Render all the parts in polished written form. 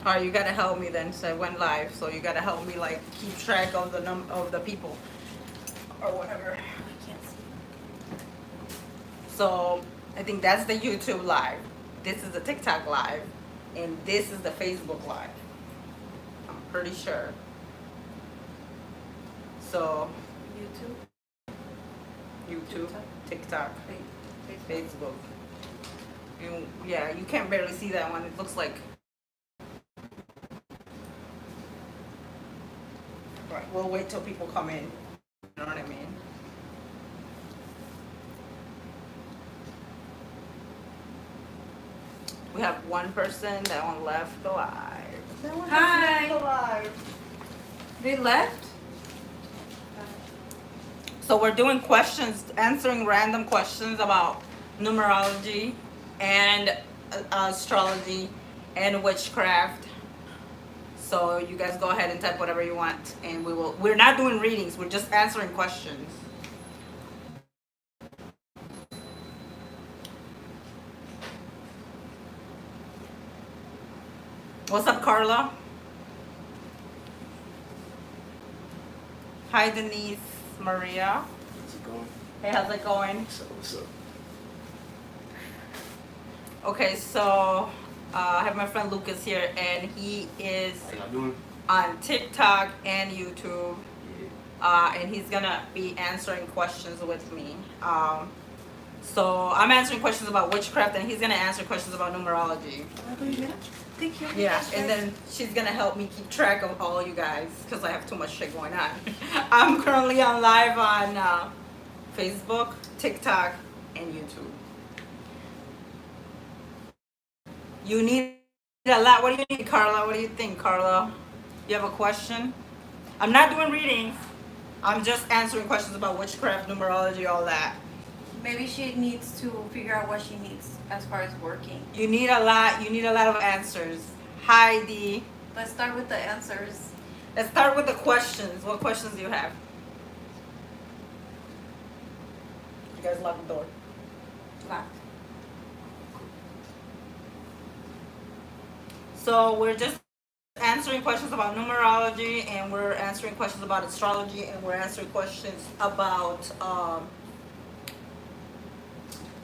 All right, you gotta help me then. So I went live, so you gotta help me like keep track of the of the people or whatever. I can't see. So I think that's the YouTube live. This is the TikTok live, and this is the Facebook live. I'm pretty sure. So YouTube, YouTube, TikTok, Facebook. Facebook. Yeah, you can't barely see that one. It looks like. Right, we'll wait till people come in. You know what I mean? We have one person that one left alive. That one Hi. left alive. They left? So we're doing questions, answering random questions about numerology and astrology and witchcraft. So you guys go ahead and type whatever you want, and we're not doing readings. We're just answering questions. What's up, Carla? Hi, Denise, Maria. How's it going? Hey, how's it going? What's up? Okay, so I have my friend Lucas here, and he is How y'all doing? on TikTok and YouTube, Yeah. and he's gonna be answering questions with me. So I'm answering questions about witchcraft, and he's gonna answer questions about numerology. Thank you. Yeah, and then she's gonna help me keep track of all you guys because I have too much shit going on. I'm currently on live on Facebook, TikTok, and YouTube. You need a lot. What do you need, Carla? What do you think, Carla? You have a question? I'm not doing readings. I'm just answering questions about witchcraft, numerology, all that. Maybe she needs to figure out what she needs as far as working. You need a lot. You need a lot of answers. Hi, Dee. Let's start with the answers. Let's start with the questions. What questions do you have? You guys lock the door. Locked. So we're just answering questions about numerology, and we're answering questions about astrology, and we're answering questions about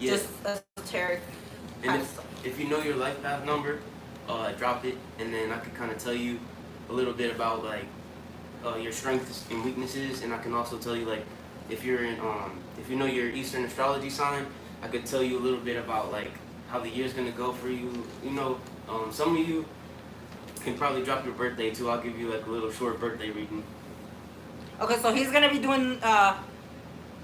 Yeah. just esoteric And kind of stuff. if you know your life path number, drop it, and then I could kind of tell you a little bit about like your strengths and weaknesses, and I can also tell you like if you're in if you know your Eastern astrology sign, I could tell you a little bit about like how the year's gonna go for you. You know, some of you can probably drop your birthday too. I'll give you like a little short birthday reading. Okay, so he's gonna be doing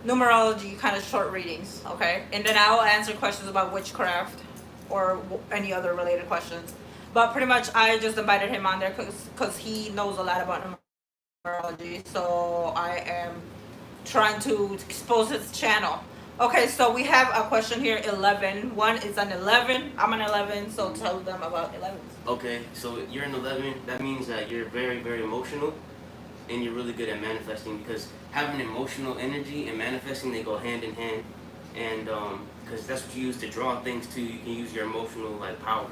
numerology kind of short readings, okay? And then I'll answer questions about witchcraft or any other related questions. But pretty much I just invited him on there because he knows a lot about numerology. So I am trying to expose his channel. Okay, so we have a question here, 11. One is an 11. I'm an 11, so tell them about 11. Okay, so you're an 11. That means that you're very, very emotional, and you're really good at manifesting because having emotional energy and manifesting, they go hand in hand. And because that's what you use to draw things to, you can use your emotional like power.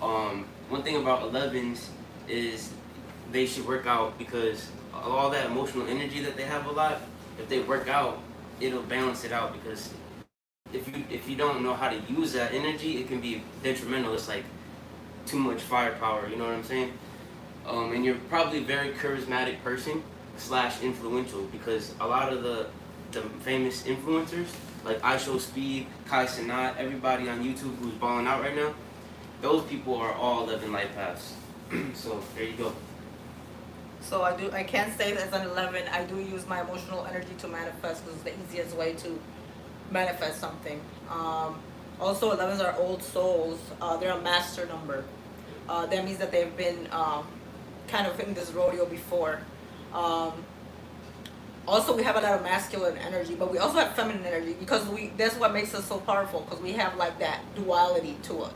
One thing about 11s is they should work out because all that emotional energy that they have a lot, if they work out, it'll balance it out because if you don't know how to use that energy, it can be detrimental. It's like too much firepower, you know what I'm saying? And you're probably a very charismatic person / influential because a lot of the famous influencers like I Show Speed, Kai Cenat, everybody on YouTube who's balling out right now, those people are all living life paths. So there you go. So I can't say that as an 11. I do use my emotional energy to manifest because it's the easiest way to manifest something. Also, 11s are old souls. They're a master number. That means that they've been kind of in this rodeo before. Also, we have a lot of masculine energy, but we also have feminine energy because that's what makes us so powerful because we have like that duality to us.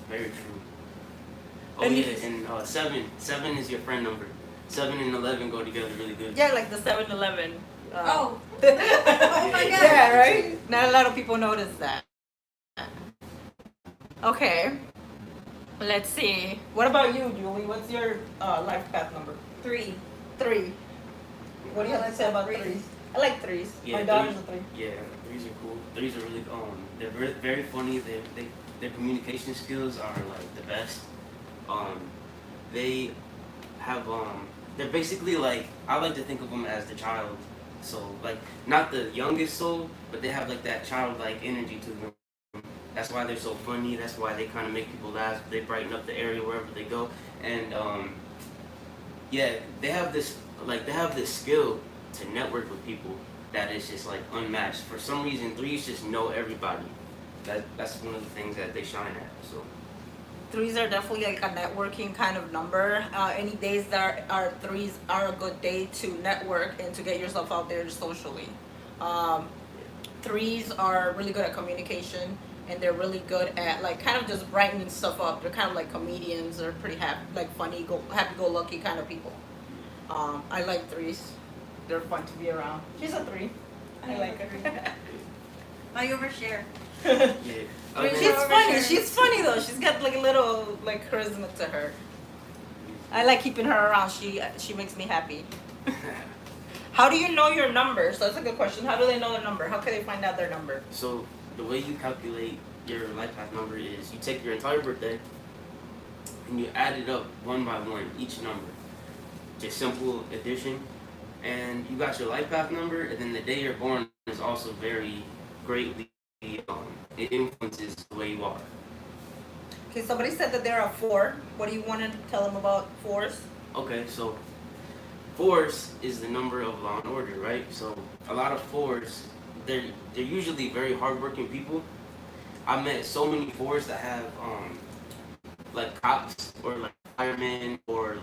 Very true. Oh And yeah, you- and seven is your friend number. 7 and 11 go together really good. Yeah, like the 7-Eleven. Oh. Oh my God. Yeah, right? Not a lot of people notice that. Okay. Let's see. What about you, Julie? What's your life path number? 3. 3. What do you have to say about Threes. threes? I like threes. Yeah, My daughter's a 3. Yeah, threes are cool. Threes are really they're very, very funny. Their communication skills are like the best. Um, they have they're basically like, I like to think of them as the child soul, like not the youngest soul, but they have like that childlike energy to them. That's why they're so funny. That's why they kind of make people laugh. They brighten up the area wherever they go, and yeah, they have this skill to network with people that is just like unmatched. For some reason, threes just know everybody. That's one of the things that they shine at. So. 3s are definitely like a networking kind of number. Any days that are 3s are a good day to network and to get yourself out there socially. 3s are really good at communication, and they're really good at like kind of just brightening stuff up. They're kind of like comedians. They're pretty funny, happy-go-lucky kind of people. I like 3s. They're fun to be around. She's a 3. I like her. I overshare. Yeah. She's funny. She's funny though. She's got like a little like charisma to her. I like keeping her around. She makes me happy. How do you know your number? So that's a good question. How do they know their number? How can they find out their number? So the way you calculate your life path number is you take your entire birthday and you add it up one by one, each number. Just simple addition. And you got your life path number, and then the day you're born is also very greatly, it influences the way you are. Okay, somebody said that they're a 4. What do you want to tell them about 4s? Okay, so 4s is the number of law and order, right? So a lot of 4s, they're usually very hardworking people. I met so many 4s that have like cops or like firemen or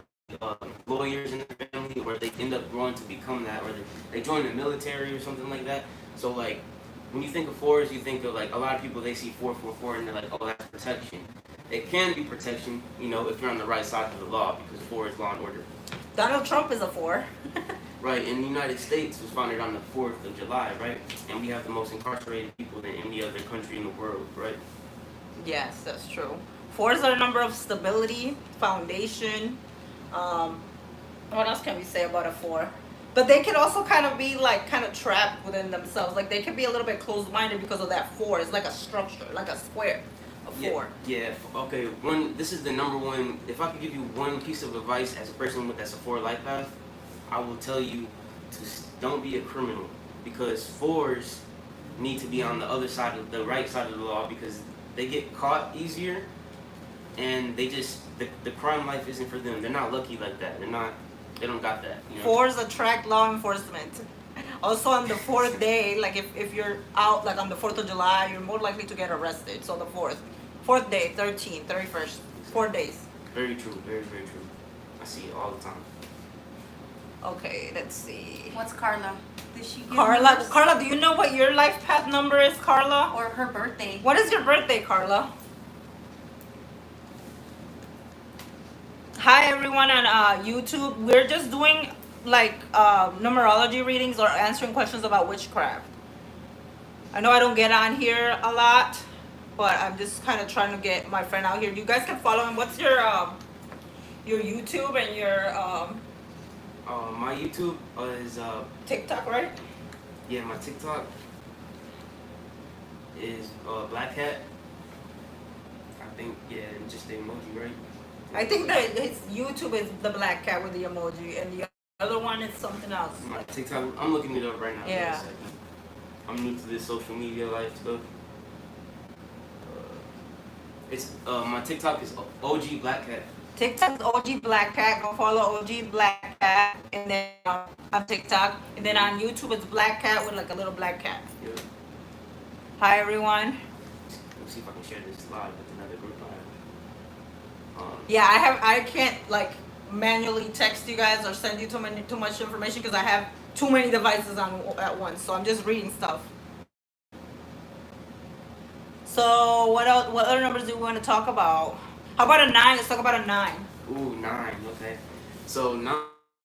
lawyers in their family, or they end up growing to become that, or they join the military or something like that. So like when you think of 4s, you think of like a lot of people, they see 444 and they're like, oh, that's protection. It can be protection, if you're on the right side of the law, because 4 is law and order. Donald Trump is a 4. Right, and the United States was founded on the 4th of July, right? And we have the most incarcerated people than any other country in the world, right? Yes, that's true. 4s are a number of stability, foundation. What else can we say about a 4? But they can also kind of be like kind of trapped within themselves. Like they can be a little bit closed-minded because of that 4. It's like a structure, like a square. A 4. Yeah. Okay. This is the number one. If I could give you one piece of advice as a person that's a 4 life path, I will tell you to don't be a criminal, because 4s need to be on the other side of the right side of the law, because they get caught easier, and they just the crime life isn't for them. They're not lucky like that. They don't got that. 4s attract law enforcement. Also on the 4th day, like if you're out like on the 4th of July, you're more likely to get arrested. So the 4th day, 13th, 31st, 4 days. Very true. Very, very true. I see it all the time. Okay, let's see. What's Carla? Did she give Carla, hers? Carla, do you know what your life path number is, Carla? Or her birthday? What is your birthday, Carla? Hi everyone on YouTube. We're just doing like numerology readings or answering questions about witchcraft. I know I don't get on here a lot, but I'm just kind of trying to get my friend out here. You guys can follow him. What's your YouTube and your my YouTube is TikTok, right? yeah, my TikTok is Black Cat. I think, yeah, and just the emoji, right? I think that his YouTube is the black cat with the emoji, and the other one is something else. My TikTok, I'm looking it up right now. Yeah. I'm new to this social media life stuff. It's my TikTok is OG Black Cat. TikTok's OG Black Cat. Go follow OG Black Cat, and then on TikTok, and then on YouTube it's Black Cat with like a little black cat. Yeah. Hi everyone. Let's see if I can share this live with another group I have. Yeah, I can't like manually text you guys or send you too much information because I have too many devices on at once. So I'm just reading stuff. So what else? What other numbers do we want to talk about? How about a 9? Let's talk about a 9. Ooh, 9. Okay. So 9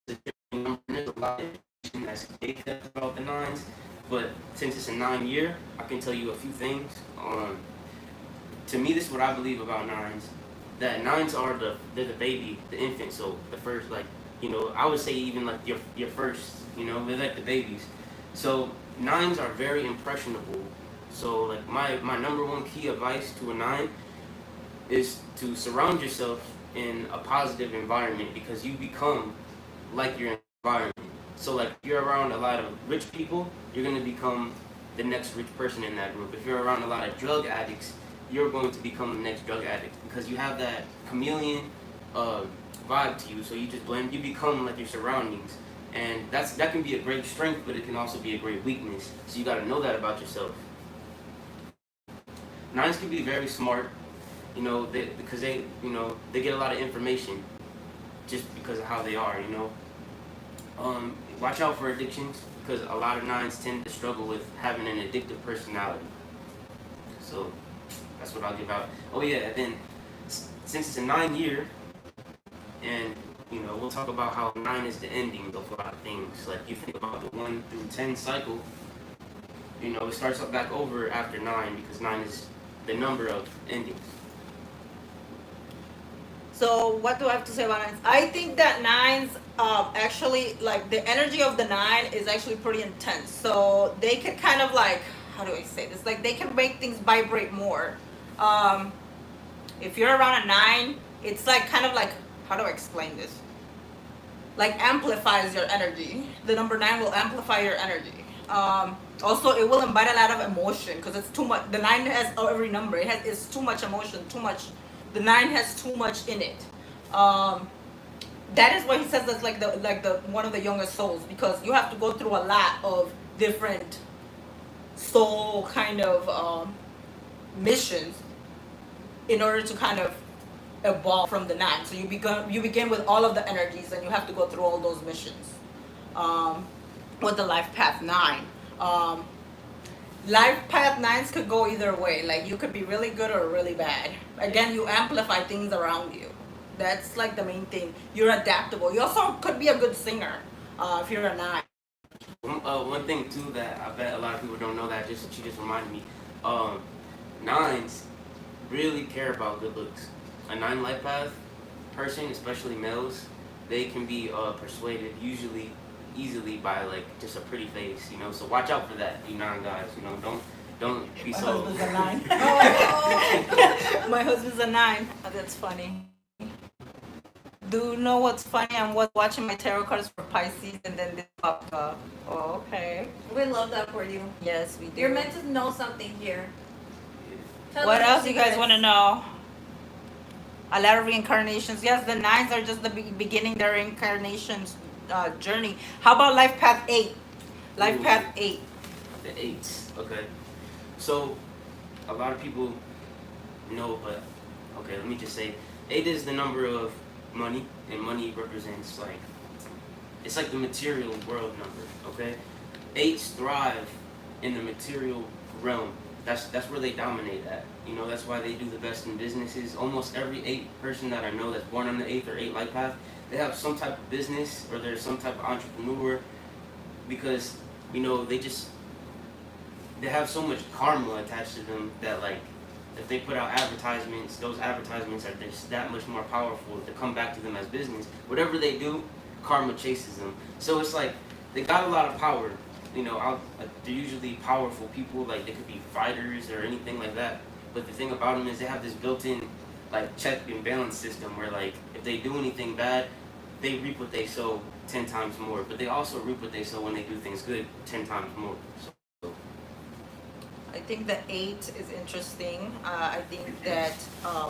is a different number. There's a lot of information that's data about the 9s, but since it's a 9 year, I can tell you a few things. To me, this is what I believe about 9s. that nines are they're the baby, the infant. So the first, like, I would say even like your first, they're like the babies. So nines are very impressionable. So like my number one key advice to a nine is to surround yourself in a positive environment, because you become like your environment. So like if you're around a lot of rich people, you're gonna become the next rich person in that group. If you're around a lot of drug addicts, you're going to become the next drug addict, because you have that chameleon vibe to you. So you just blend, you become like your surroundings, and that can be a great strength, but it can also be a great weakness. So you got to know that about yourself. Nines can be very smart, because they get a lot of information just because of how they are. Watch out for addictions, because a lot of nines tend to struggle with having an addictive personality. So that's what I'll give out. Oh yeah, and then since it's a 9-year, and we'll talk about how 9 is the ending of a lot of things. Like you think about the 1 through 10 cycle, it starts up back over after 9, because 9 is the number of endings. So what do I have to say about nines? I think that nines, actually, like the energy of the 9 is actually pretty intense. So they can kind of like, how do I say this? Like they can make things vibrate more. If you're around a 9, it's like kind of like, how do I explain this? Like amplifies your energy. The number 9 will amplify your energy. Also, it will invite a lot of emotion, because it's too much. The 9 has every number. It's too much emotion, too much. The 9 has too much in it. That is why he says that's like the one of the youngest souls, because you have to go through a lot of different soul kind of missions in order to kind of evolve from the 9. So you begin with all of the energies, and you have to go through all those missions. With the life path 9. Life path 9s could go either way. Like you could be really good or really bad. Again, you amplify things around you. That's like the main thing. You're adaptable. You also could be a good singer if you're a 9. One thing too that I bet a lot of people don't know, that she just reminded me. 9s really care about good looks. A 9 life path person, especially males, they can be persuaded easily by like just a pretty face, so watch out for that, you 9 guys. Don't be My so. husband's a 9. My husband's a 9. Oh, that's funny. Do you know what's funny? I'm watching my tarot cards for Pisces, and then this popped up. Oh, okay. We love that for you. Yes, we do. You're meant to know something here. Tell What us else your you guys secrets. want to know? A lot of reincarnations. Yes, the 9s are just the beginning their reincarnations journey. How about life path 8? Life path 8. The 8s. Okay. So a lot of people know, but okay, let me just say 8 is the number of money, and money represents it's like the material world number. Okay, 8s thrive in the material realm. That's where they dominate at. That's why they do the best in businesses. Almost every 8 person that I know that's born on the 8th or 8 life path, they have some type of business, or they're some type of entrepreneur, because they have so much karma attached to them that like if they put out advertisements, those advertisements are just that much more powerful to come back to them as business. Whatever they do, karma chases them. So it's like they got a lot of power. They're usually powerful people. Like they could be fighters or anything like that. But the thing about them is they have this built-in like check and balance system where like if they do anything bad, they reap what they sow 10 times more. But they also reap what they sow when they do things good 10 times more. So. I think the 8 is interesting. I think that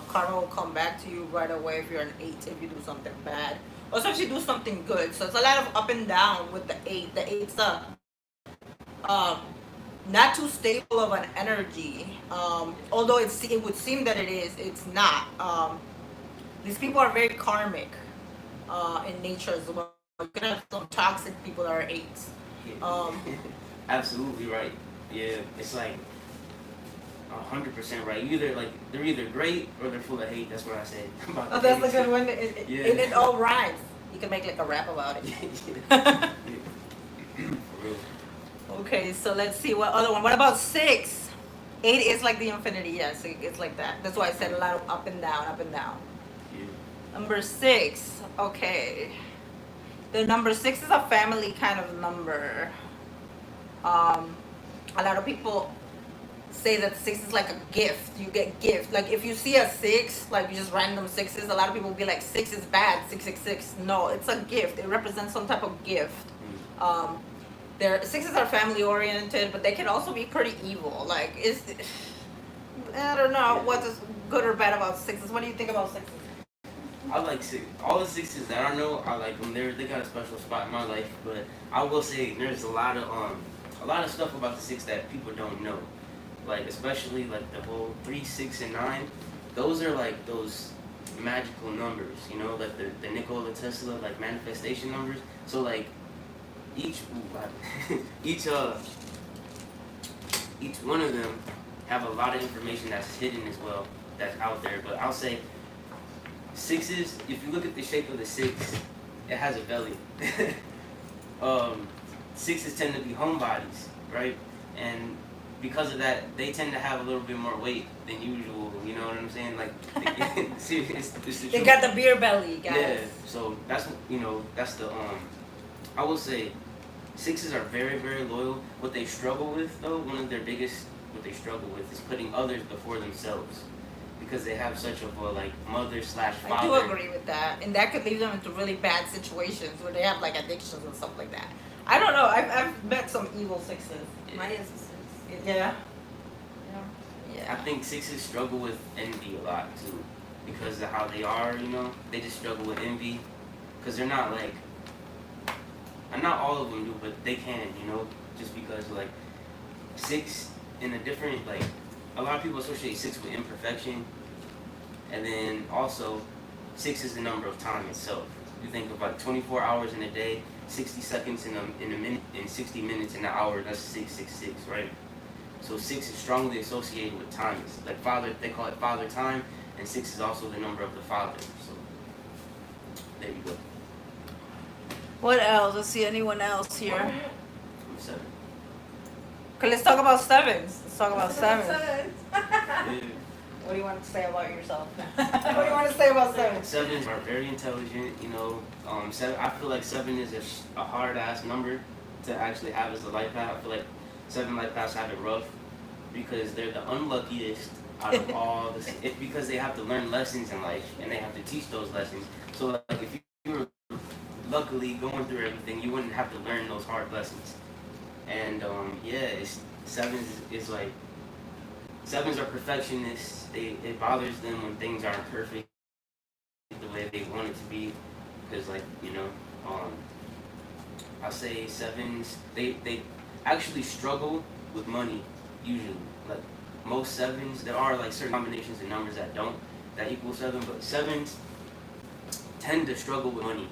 karma will come back to you right away if you're an 8, if you do something bad. Also if you do something good. So it's a lot of up and down with the 8. The 8's not too stable of an energy. Although it would seem that it is, it's not. These people are very karmic in nature as well. You can have some toxic people that are 8s. Absolutely right. Yeah, it's like 100% right. They're either great or they're full of hate. That's what I said. Oh, that's a good one. Yeah. It all rhymes. You can make like a rap about it. For real. Okay, so let's see what other one. What about 6? 8 is like the infinity. Yes, it's like that. That's why I said a lot of up and down, up and down. Number 6. Okay. The number 6 is a family kind of number. A lot of people say that 6 is like a gift. You get gift. Like if you see a 6, like just random sixes, a lot of people will be like 6 is bad, 666. No, it's a gift. It represents some type of gift. Their 6s are family oriented, but they can also be pretty evil. Like I don't know what is good or bad about 6s. What do you think about 6s? I like six. All the sixes that I know, I like them. They got a special spot in my life. But I will say there's a lot of stuff about the 6 that people don't know. Like especially like the whole 3, 6, and 9. Those are like those magical numbers, you know, like the Nikola Tesla like manifestation numbers. So like each each one of them have a lot of information that's hidden as well, that's out there. But I'll say 6s, if you look at the shape of the 6, it has a belly. 6s tend to be homebodies, right? And because of that, they tend to have a little bit more weight than usual. You know what I'm saying? Like, it's the They truth. got the beer belly, guys. Yeah. So that's that's the I will say 6s are very, very loyal. What they struggle with, though, what they struggle with is putting others before themselves, because they have such a like mother/father. I do agree with that, and that could lead them into really bad situations where they have like addictions and stuff like that. I don't know. I've met some evil 6s. Mine is a 6. Yeah. I Yeah. think 6s struggle with envy a lot too, because of how they are. You know, they just struggle with envy, because they're not like, and not all of them do, but they can. You know, just because like 6 in a different like, a lot of people associate 6 with imperfection, and then also 6 is the number of time itself. You think of like 24 hours in a day, 60 seconds in a minute, and 60 minutes in an hour. That's 666, right? So 6 is strongly associated with time. It's like father. They call it father time, and 6 is also the number of the father. So there you go. What else? Let's see. Anyone else here? I'm 7. Okay, let's talk about 7s. Let's talk about 7s. Yeah. What do you want to say about yourself? What do you want to say about 7s? 7s are very intelligent. You know, 7. I feel like 7 is a hard ass number to actually have as a life path. I feel like 7 life paths have it rough because they're the unluckiest out of all the. It's because they have to learn lessons in life and they have to teach those lessons. So like if you were luckily going through everything, you wouldn't have to learn those hard lessons. And it's 7s is like 7s are perfectionists. It bothers them when things aren't perfect the way they want it to be, because like I'll say 7s they actually struggle with money usually. Like most 7s, there are like certain combinations of numbers that equal 7, but 7s tend to struggle with money.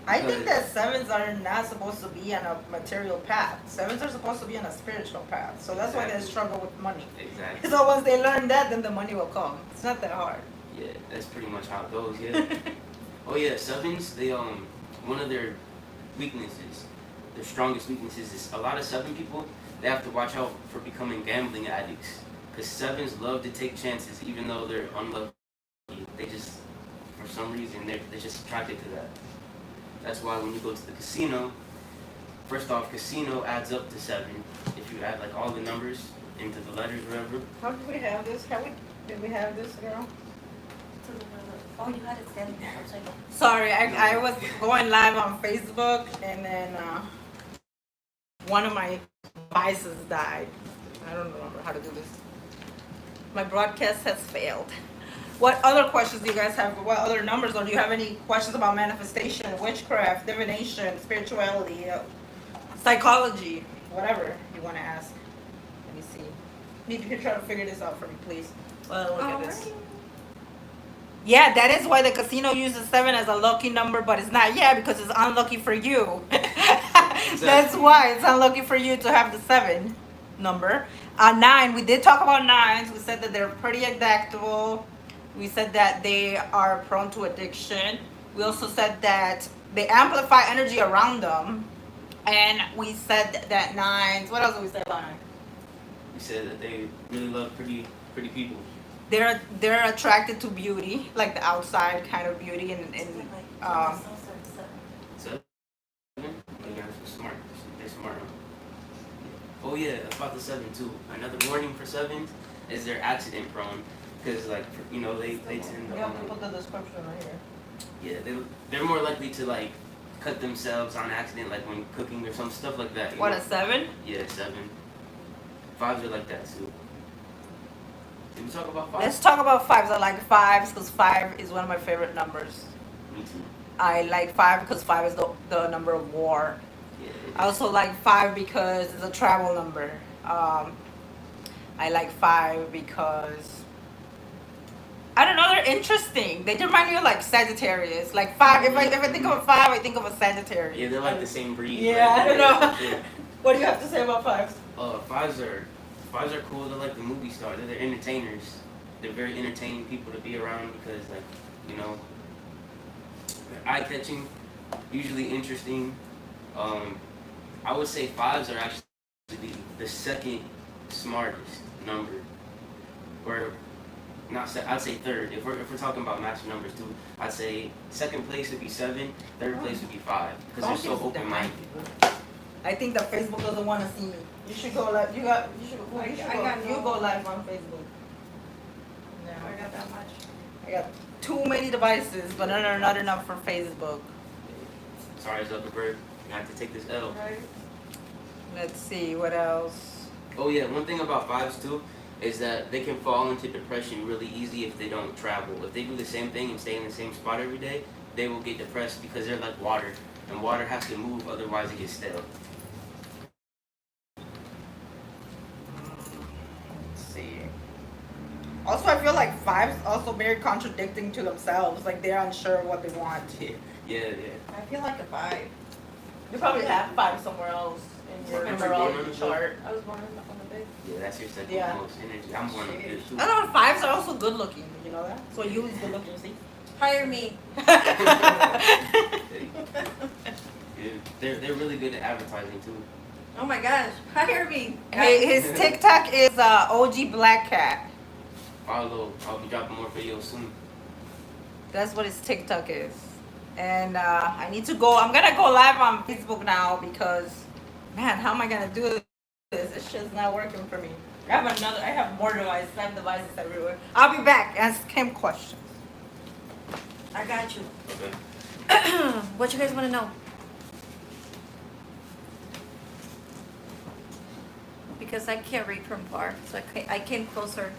I think that 7s are not supposed to be on a material path. 7s are supposed to be on a spiritual path. So that's why they struggle with money. Exactly. So once they learn that, then the money will come. It's not that hard. Yeah, that's pretty much how it goes. Yeah. Oh yeah, 7s. They one of their weaknesses, their strongest weaknesses is a lot of 7 people. They have to watch out for becoming gambling addicts, because 7s love to take chances, even though they're unlucky. They just, for some reason, they're just attracted to that. That's why when you go to the casino, first off, casino adds up to 7. If you add like all the numbers into the letters, or whatever. How did we have this? Did we have this, girl? Oh, you had it standing upside down. Sorry, I was going live on Facebook, and then one of my devices died. I don't remember how to do this. My broadcast has failed. What other questions do you guys have? What other numbers? Or do you have any questions about manifestation, witchcraft, divination, spirituality, psychology, whatever you want to ask? Let me see. Maybe you can try to figure this out for me, please. Well, look at this. Yeah, that is why the casino uses 7 as a lucky number, but it's not yet because it's unlucky for you. That's why it's unlucky for you to have the 7 number. 9, we did talk about 9s. We said that they're pretty adaptable. We said that they are prone to addiction. We also said that they amplify energy around them. And we said that 9s, what else did we say about 9? We said that they really love pretty people. they're attracted to beauty, like the outside kind of beauty, and Seven? Yeah, smart. They're smart. Oh yeah, about the seven too. Another warning for sevens is they're accident prone, because like you know they tend to. you have to put the description right here. Yeah, they're more likely to like cut themselves on accident, like when cooking or some stuff like that. What, a 7? Yeah, 7. 5s are like that too. Did we talk about 5? Let's talk about 5s. I like 5s because 5 is one of my favorite numbers. Me too. I like 5 because 5 is the number of war. Yeah. I also like 5 because it's a travel number. I like 5 because I don't know, they're interesting. They remind me of like Sagittarius. Like 5, if I think of a 5, I think of a Sagittarius. Yeah, they're like the same breed. Yeah, right? I don't know. Yeah. What do you have to say about 5s? 5s are cool. They're like the movie star. They're entertainers. They're very entertaining people to be around because, like, you know, they're eye catching, usually interesting. I would say 5s are actually the second smartest number, or not. I'd say third. If we're talking about matching numbers too, I'd say second place would be 7, third place would be 5 because they're so open minded. I think that Facebook doesn't want to see me. You should go live. You go live on Facebook. No, I got that much. I got too many devices, but not enough for Facebook. Sorry, Zuckerberg. You have to take this L. Right? Let's see what else. Oh yeah, one thing about 5s too is that they can fall into depression really easy if they don't travel. If they do the same thing and stay in the same spot every day, they will get depressed because they're like water, and water has to move, otherwise it gets stale. Let's see. Also, I feel like 5s also very contradicting to themselves. Like they're unsure of what they want. Yeah. I feel like a 5. You probably have 5 somewhere else in your Second numerology born chart. I was born on the big. Yeah, that's your second Yeah. most energy. I'm one of this too. I don't know. 5s are also good looking. You know that? So you is good looking. See. Hire me. Yeah, they're really good at advertising too. Oh my gosh, hire me. Hey, his TikTok is OG Black Cat. Follow. I'll be dropping more videos soon. That's what his TikTok is. And I need to go. I'm gonna go live on Facebook now because, man, how am I gonna do this? This shit's not working for me. I have more devices. I have devices everywhere. I'll be back. Ask him questions. I got you. Okay. What you guys want to know? Because I can't read from far, so I came closer.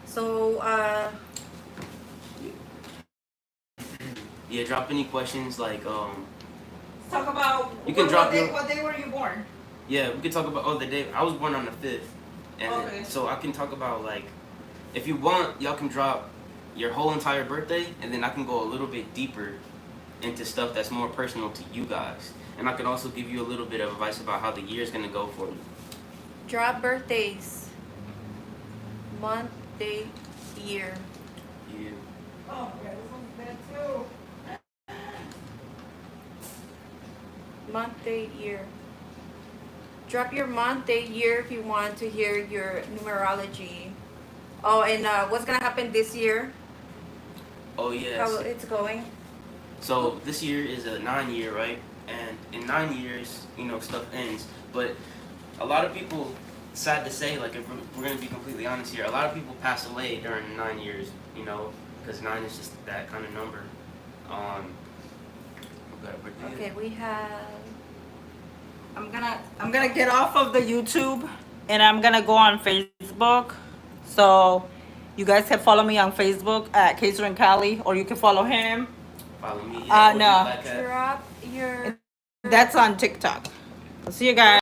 So, Yeah, drop any questions like Let's talk about You can drop your- what day were you born? yeah, we could talk about the day I was born on the 5th. And Okay. so I can talk about like if you want, y'all can drop your whole entire birthday and then I can go a little bit deeper into stuff that's more personal to you guys. And I can also give you a little bit of advice about how the year's gonna go for you. drop birthdays, month, day, year. Yeah. Oh, yeah, this one's bad too. Month, day, year. Drop your month, day, year if you want to hear your numerology. Oh, and what's gonna happen this year? Oh yes. How it's going? So this year is a 9-year, right? And in 9 years, you know, stuff ends. But a lot of people, sad to say, like if we're gonna be completely honest here, a lot of people pass away during 9 years, you know, because 9 is just that kind of number. Okay, we have. I'm gonna get off of the YouTube and I'm gonna go on Facebook. So you guys can follow me on Facebook at Catering Cali, or you can follow him. Follow me. No. Drop your. That's on TikTok. See you guys.